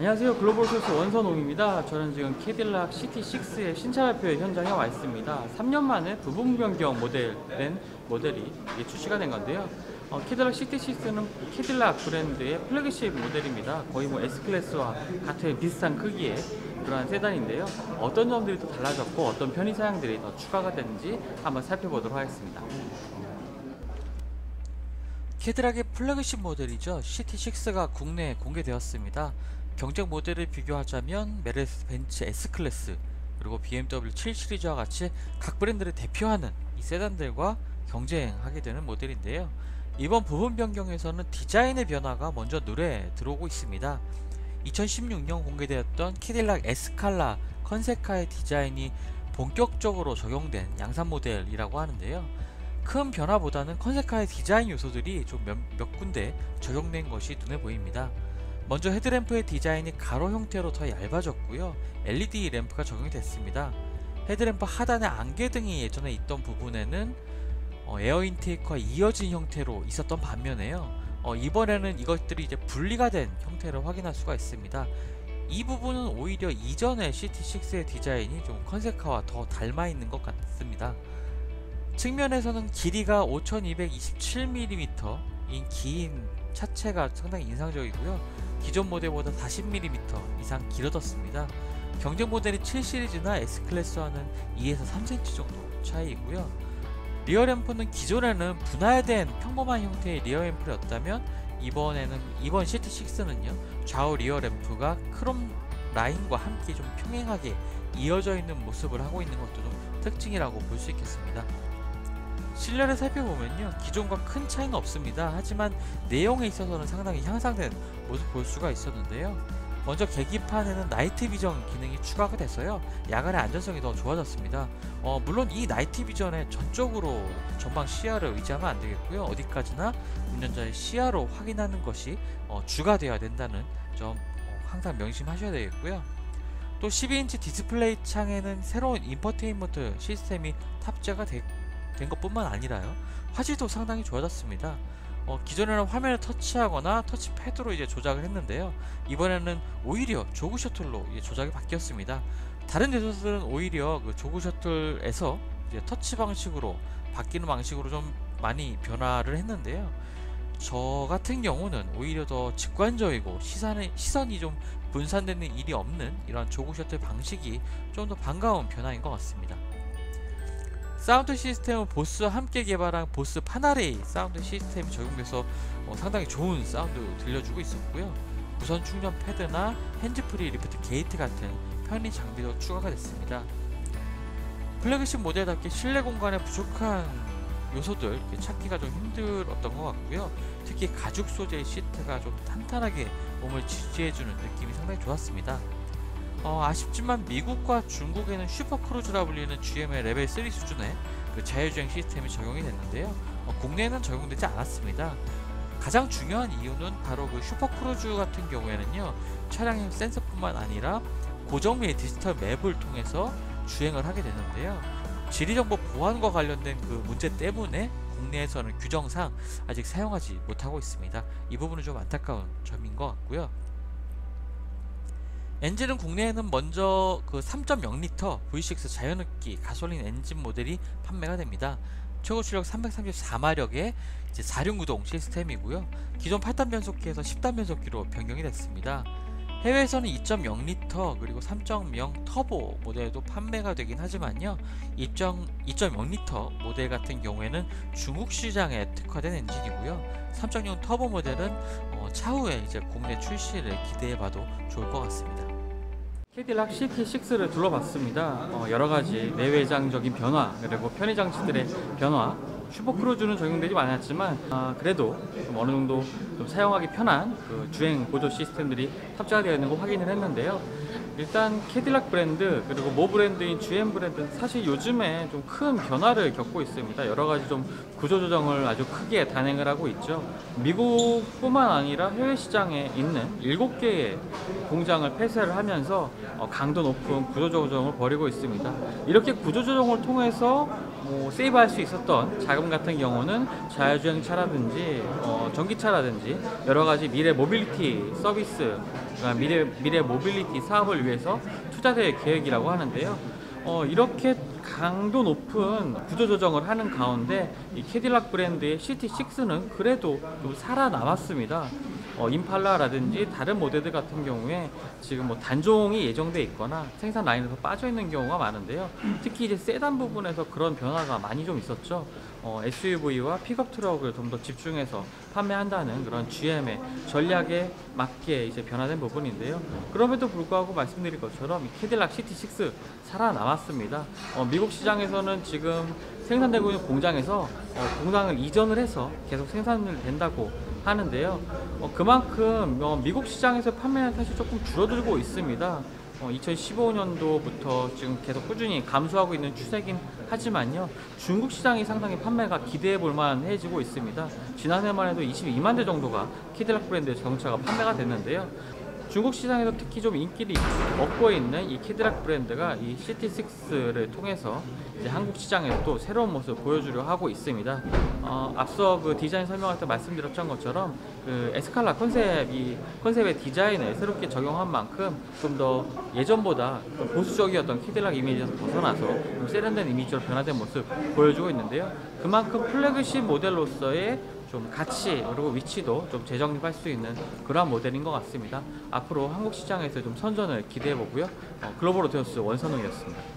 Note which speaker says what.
Speaker 1: 안녕하세요. 글로벌소스 원선홍입니다. 저는 지금 캐딜락 CT6의 신차 발표 현장에 와 있습니다. 3년 만에 부분 변경 모델이 출시가 된 건데요. 캐딜락 CT6는 캐딜락 브랜드의 플래그십 모델입니다. 거의 뭐 S클래스와 같은 비슷한 크기의 그러한 세단인데요. 어떤 점들이 또 달라졌고 어떤 편의 사양들이 더 추가가 됐는지 한번 살펴보도록 하겠습니다.
Speaker 2: 캐딜락의 플래그십 모델이죠. CT6가 국내에 공개되었습니다. 경쟁 모델을 비교하자면 메르세데스 벤츠 S클래스 그리고 BMW 7 시리즈와 같이 각 브랜드를 대표하는 이 세단들과 경쟁하게 되는 모델인데요. 이번 부분 변경에서는 디자인의 변화가 먼저 눈에 들어오고 있습니다. 2016년 공개되었던 캐딜락 에스칼라 컨셉카의 디자인이 본격적으로 적용된 양산 모델이라고 하는데요. 큰 변화보다는 컨셉카의 디자인 요소들이 좀 몇 군데 적용된 것이 눈에 보입니다. 먼저 헤드램프의 디자인이 가로 형태로 더 얇아졌고요. LED 램프가 적용이 됐습니다. 헤드램프 하단에 안개등이 예전에 있던 부분에는 에어 인테이크와 이어진 형태로 있었던 반면에요. 이번에는 이것들이 이제 분리가 된 형태를 확인할 수가 있습니다. 이 부분은 오히려 이전의 CT6의 디자인이 좀 컨셉카와 더 닮아 있는 것 같습니다. 측면에서는 길이가 5227mm인 긴 차체가 상당히 인상적이고요. 기존 모델보다 40mm 이상 길어졌습니다. 경쟁 모델이 7 시리즈나 S클래스와는 2에서 3cm 정도 차이이고요. 리어 램프는 기존에는 분할된 평범한 형태의 리어 램프였다면 이번 CT6는요 좌우 리어 램프가 크롬 라인과 함께 좀 평행하게 이어져 있는 모습을 하고 있는 것도 좀 특징이라고 볼 수 있겠습니다. 실내를 살펴보면요 기존과 큰 차이는 없습니다. 하지만 내용에 있어서는 상당히 향상된 모습 볼 수가 있었는데요. 먼저 계기판에는 나이트 비전 기능이 추가가 돼서요 야간의 안전성이 더 좋아졌습니다. 물론 이 나이트 비전에 전적으로 전방 시야를 의지하면 안 되겠고요. 어디까지나 운전자의 시야로 확인하는 것이 주가 되어야 된다는 점 항상 명심하셔야 되겠고요. 또 12인치 디스플레이 창에는 새로운 인포테인먼트 시스템이 탑재가 된 것뿐만 아니라요 화질도 상당히 좋아졌습니다. 기존에는 화면을 터치하거나 터치패드로 이제 조작을 했는데요. 이번에는 오히려 조그 셔틀로 조작이 바뀌었습니다. 다른 제조사들은 오히려 그 조그 셔틀에서 이제 터치 방식으로 바뀌는 방식으로 좀 많이 변화를 했는데요. 저 같은 경우는 오히려 더 직관적이고 시선이 좀 분산되는 일이 없는 이런 조그 셔틀 방식이 좀 더 반가운 변화인 것 같습니다. 사운드 시스템은 보스와 함께 개발한 보스 파나레이 사운드 시스템이 적용돼서 상당히 좋은 사운드 들려주고 있었고요. 무선 충전 패드나 핸즈프리 리프트 게이트 같은 편의 장비도 추가가 됐습니다. 플래그십 모델답게 실내 공간에 부족한 요소들 찾기가 좀 힘들었던 것 같고요. 특히 가죽 소재의 시트가 좀 탄탄하게 몸을 지지해주는 느낌이 상당히 좋았습니다. 아쉽지만 미국과 중국에는 슈퍼크루즈라 불리는 GM의 레벨 3 수준의 그 자율주행 시스템이 적용이 됐는데요. 국내에는 적용되지 않았습니다. 가장 중요한 이유는 바로 그 슈퍼크루즈 같은 경우에는요 차량의 센서뿐만 아니라 고정 및 디지털 맵을 통해서 주행을 하게 되는데요. 지리정보 보안과 관련된 그 문제 때문에 국내에서는 규정상 아직 사용하지 못하고 있습니다. 이 부분은 좀 안타까운 점인 것 같고요. 엔진은 국내에는 먼저 그 3.0L V6 자연흡기 가솔린 엔진 모델이 판매가 됩니다. 최고 출력 334마력의 4륜구동 시스템이고요. 기존 8단 변속기에서 10단 변속기로 변경이 됐습니다. 해외에서는 2.0L 그리고 3.0 터보 모델도 판매가 되긴 하지만요 2.0L 모델 같은 경우에는 중국 시장에 특화된 엔진이고요 3.0 터보 모델은 차후에 이제 국내 출시를 기대해봐도 좋을 것 같습니다.
Speaker 1: 캐딜락 CT6를 둘러봤습니다. 여러가지 내외장적인 변화 그리고 편의장치들의 변화 슈퍼크루즈는 적용되지 않았지만 그래도 좀 어느정도 좀 사용하기 편한 그 주행 보조 시스템들이 탑재가 되어 있는 거 확인을 했는데요. 일단 캐딜락 브랜드 그리고 모 브랜드인 GM 브랜드 사실 요즘에 좀 큰 변화를 겪고 있습니다. 여러가지 좀 구조조정을 아주 크게 단행을 하고 있죠. 미국뿐만 아니라 해외 시장에 있는 7개의 공장을 폐쇄를 하면서 강도 높은 구조조정을 벌이고 있습니다. 이렇게 구조조정을 통해서 뭐 세이브할 수 있었던 자금 같은 경우는 자율주행차라든지 전기차라든지 여러 가지 미래 모빌리티 서비스, 그러니까 미래 모빌리티 사업을 위해서 투자될 계획이라고 하는데요. 이렇게 강도 높은 구조조정을 하는 가운데 이 캐딜락 브랜드의 CT6는 그래도 좀 살아남았습니다. 임팔라라든지 다른 모델들 같은 경우에 지금 뭐 단종이 예정돼 있거나 생산 라인에서 빠져 있는 경우가 많은데요. 특히 이제 세단 부분에서 그런 변화가 많이 좀 있었죠. SUV와 픽업 트럭을 좀 더 집중해서 판매한다는 그런 GM의 전략에 맞게 이제 변화된 부분인데요. 그럼에도 불구하고 말씀드린 것처럼 이 캐딜락 CT6 살아남았습니다. 미국 시장에서는 지금 생산되고 있는 공장에서 공장을 이전을 해서 계속 생산을 된다고 하는데요. 그만큼 미국 시장에서 판매는 사실 조금 줄어들고 있습니다. 2015년도부터 지금 계속 꾸준히 감소하고 있는 추세긴 하지만요. 중국 시장이 상당히 판매가 기대해 볼 만해지고 있습니다. 지난해만 해도 22만 대 정도가 캐딜락 브랜드의 자동차가 판매가 됐는데요. 중국 시장에서 특히 좀 인기를 얻고 있는 이 캐딜락 브랜드가 이 CT6를 통해서 이제 한국 시장에서 또 새로운 모습을 보여주려 하고 있습니다. 앞서 그 디자인 설명할 때 말씀드렸던 것처럼 그 에스칼라 컨셉의 디자인을 새롭게 적용한 만큼 좀 더 예전보다 좀 보수적이었던 캐딜락 이미지에서 벗어나서 좀 세련된 이미지로 변화된 모습 보여주고 있는데요. 그만큼 플래그십 모델로서의 좀 가치 그리고 위치도 좀 재정립할 수 있는 그러한 모델인 것 같습니다. 앞으로 한국 시장에서 좀 선전을 기대해 보고요. 글로벌 오토스 원선웅이었습니다.